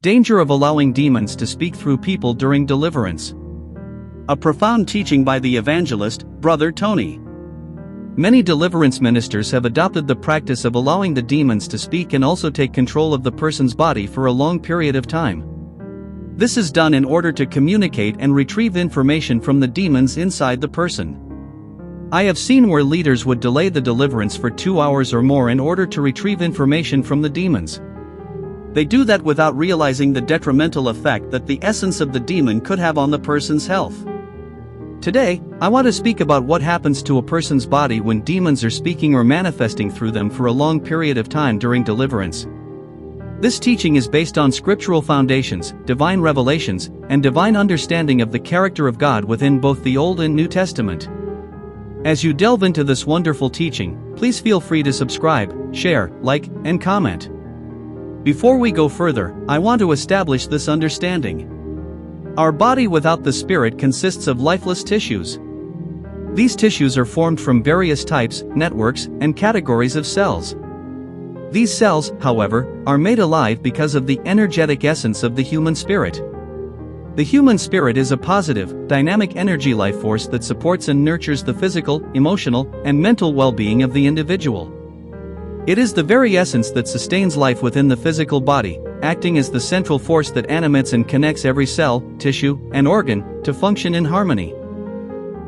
Danger of allowing demons to speak through people during deliverance. A profound teaching by the evangelist, Brother Tony. Many deliverance ministers have adopted the practice of allowing the demons to speak and also take control of the person's body for a long period of time. This is done in order to communicate and retrieve information from the demons inside the person. I have seen where leaders would delay the deliverance for 2 hours or more in order to retrieve information from the demons. They do that without realizing the detrimental effect that the essence of the demon could have on the person's health. Today, I want to speak about what happens to a person's body when demons are speaking or manifesting through them for a long period of time during deliverance. This teaching is based on scriptural foundations, divine revelations, and divine understanding of the character of God within both the Old and New Testament. As you delve into this wonderful teaching, please feel free to subscribe, share, like, and comment. Before we go further, I want to establish this understanding. Our body without the spirit consists of lifeless tissues. These tissues are formed from various types, networks, and categories of cells. These cells, however, are made alive because of the energetic essence of the human spirit. The human spirit is a positive, dynamic energy life force that supports and nurtures the physical, emotional, and mental well-being of the individual. It is the very essence that sustains life within the physical body, acting as the central force that animates and connects every cell, tissue, and organ to function in harmony.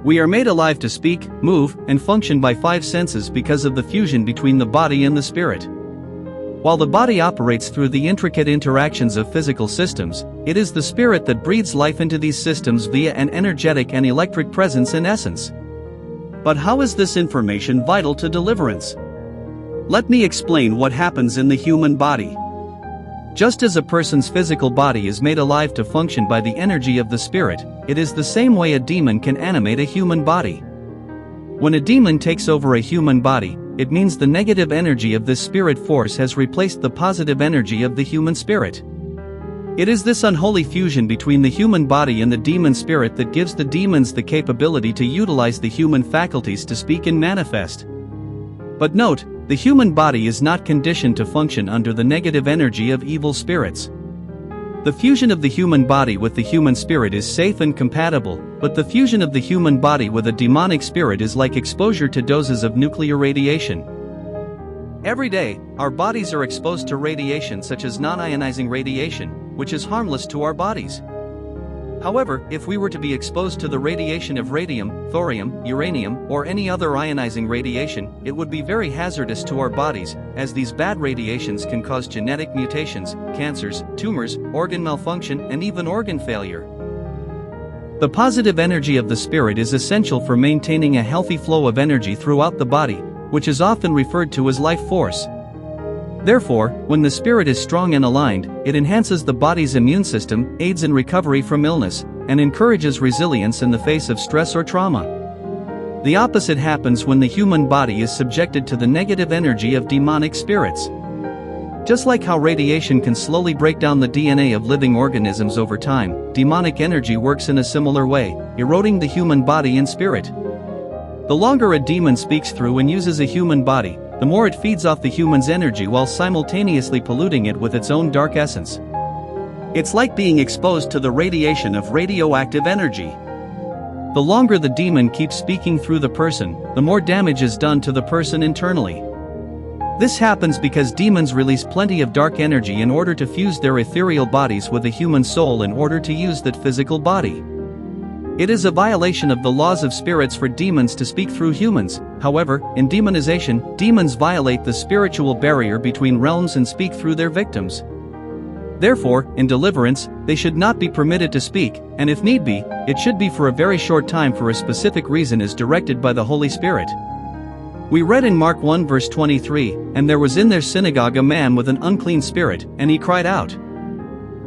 We are made alive to speak, move, and function by 5 senses because of the fusion between the body and the spirit. While the body operates through the intricate interactions of physical systems, it is the spirit that breathes life into these systems via an energetic and electric presence in essence. But how is this information vital to deliverance? Let me explain what happens in the human body. Just as a person's physical body is made alive to function by the energy of the spirit, it is the same way a demon can animate a human body. When a demon takes over a human body, it means the negative energy of this spirit force has replaced the positive energy of the human spirit. It is this unholy fusion between the human body and the demon spirit that gives the demons the capability to utilize the human faculties to speak and manifest. But note, the human body is not conditioned to function under the negative energy of evil spirits. The fusion of the human body with the human spirit is safe and compatible, but the fusion of the human body with a demonic spirit is like exposure to doses of nuclear radiation. Every day, our bodies are exposed to radiation such as non-ionizing radiation, which is harmless to our bodies. However, if we were to be exposed to the radiation of radium, thorium, uranium, or any other ionizing radiation, it would be very hazardous to our bodies, as these bad radiations can cause genetic mutations, cancers, tumors, organ malfunction, and even organ failure. The positive energy of the spirit is essential for maintaining a healthy flow of energy throughout the body, which is often referred to as life force. Therefore, when the spirit is strong and aligned, it enhances the body's immune system, aids in recovery from illness, and encourages resilience in the face of stress or trauma. The opposite happens when the human body is subjected to the negative energy of demonic spirits. Just like how radiation can slowly break down the DNA of living organisms over time, demonic energy works in a similar way, eroding the human body and spirit. The longer a demon speaks through and uses a human body, the more it feeds off the human's energy while simultaneously polluting it with its own dark essence. It's like being exposed to the radiation of radioactive energy. The longer the demon keeps speaking through the person, the more damage is done to the person internally. This happens because demons release plenty of dark energy in order to fuse their ethereal bodies with a human soul in order to use that physical body. It is a violation of the laws of spirits for demons to speak through humans. However, in demonization, demons violate the spiritual barrier between realms and speak through their victims. Therefore, in deliverance, they should not be permitted to speak, and if need be, it should be for a very short time for a specific reason as directed by the Holy Spirit. We read in Mark 1 verse 23, "And there was in their synagogue a man with an unclean spirit, and he cried out."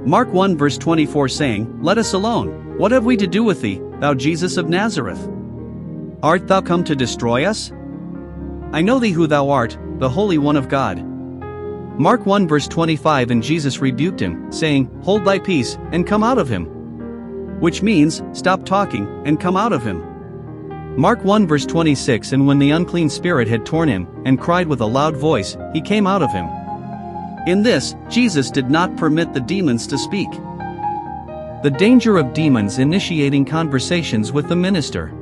Mark 1 verse 24 saying, "Let us alone. What have we to do with thee, thou Jesus of Nazareth? Art thou come to destroy us? I know thee who thou art, the Holy One of God." Mark 1 verse 25 "And Jesus rebuked him, saying, Hold thy peace, and come out of him." Which means, stop talking, and come out of him. Mark 1 verse 26 "And when the unclean spirit had torn him, and cried with a loud voice, he came out of him." In this, Jesus did not permit the demons to speak. The danger of demons initiating conversations with the minister.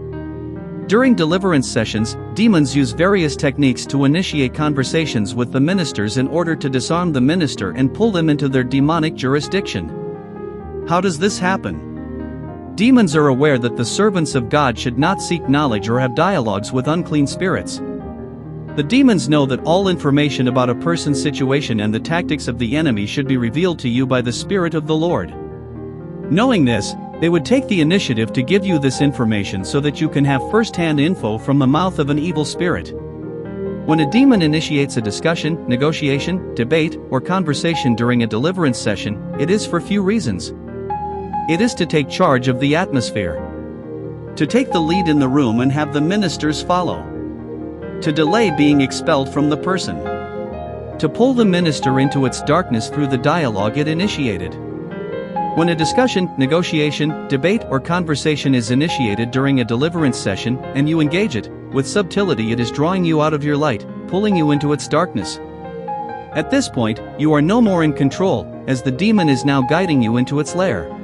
During deliverance sessions, demons use various techniques to initiate conversations with the ministers in order to disarm the minister and pull them into their demonic jurisdiction. How does this happen? Demons are aware that the servants of God should not seek knowledge or have dialogues with unclean spirits. The demons know that all information about a person's situation and the tactics of the enemy should be revealed to you by the Spirit of the Lord. Knowing this, they would take the initiative to give you this information so that you can have first-hand info from the mouth of an evil spirit. When a demon initiates a discussion, negotiation, debate, or conversation during a deliverance session, it is for few reasons. It is to take charge of the atmosphere, to take the lead in the room and have the ministers follow, to delay being expelled from the person, to pull the minister into its darkness through the dialogue it initiated. When a discussion, negotiation, debate, or conversation is initiated during a deliverance session, and you engage it, with subtlety it is drawing you out of your light, pulling you into its darkness. At this point, you are no more in control, as the demon is now guiding you into its lair.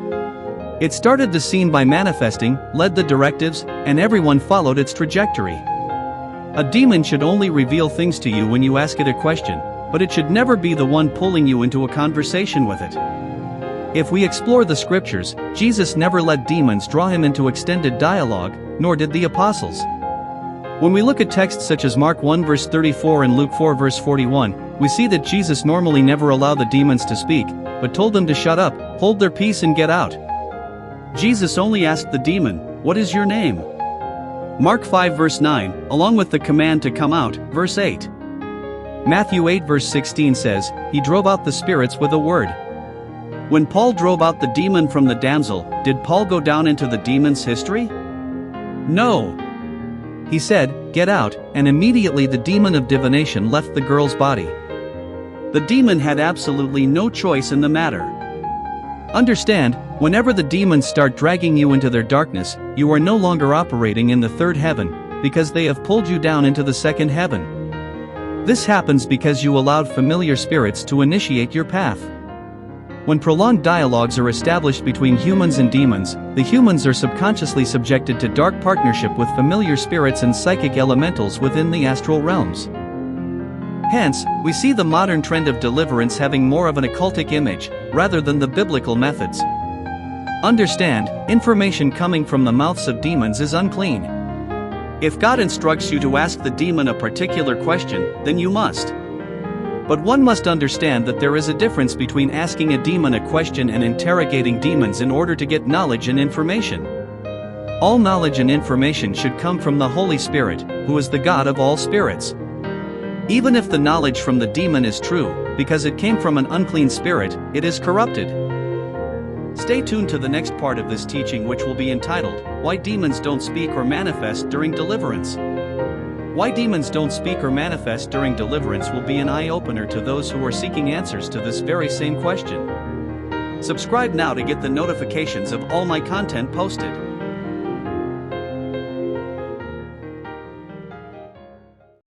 It started the scene by manifesting, led the directives, and everyone followed its trajectory. A demon should only reveal things to you when you ask it a question, but it should never be the one pulling you into a conversation with it. If we explore the scriptures, Jesus never let demons draw him into extended dialogue, nor did the apostles. When we look at texts such as Mark 1 verse 34 and Luke 4 verse 41, we see that Jesus normally never allowed the demons to speak, but told them to shut up, hold their peace and get out. Jesus only asked the demon, "What is your name?" Mark 5 verse 9, along with the command to come out, verse 8. Matthew 8 verse 16 says, "He drove out the spirits with a word." When Paul drove out the demon from the damsel, did Paul go down into the demon's history? No. He said, "Get out," and immediately the demon of divination left the girl's body. The demon had absolutely no choice in the matter. Understand, whenever the demons start dragging you into their darkness, you are no longer operating in the third heaven, because they have pulled you down into the second heaven. This happens because you allowed familiar spirits to initiate your path. When prolonged dialogues are established between humans and demons, the humans are subconsciously subjected to dark partnership with familiar spirits and psychic elementals within the astral realms. Hence, we see the modern trend of deliverance having more of an occultic image, rather than the biblical methods. Understand, information coming from the mouths of demons is unclean. If God instructs you to ask the demon a particular question, then you must. But one must understand that there is a difference between asking a demon a question and interrogating demons in order to get knowledge and information. All knowledge and information should come from the Holy Spirit, who is the God of all spirits. Even if the knowledge from the demon is true, because it came from an unclean spirit, it is corrupted. Stay tuned to the next part of this teaching, which will be entitled, "Why Demons Don't Speak or Manifest During Deliverance." Why demons don't speak or manifest during deliverance will be an eye-opener to those who are seeking answers to this very same question. Subscribe now to get the notifications of all my content posted.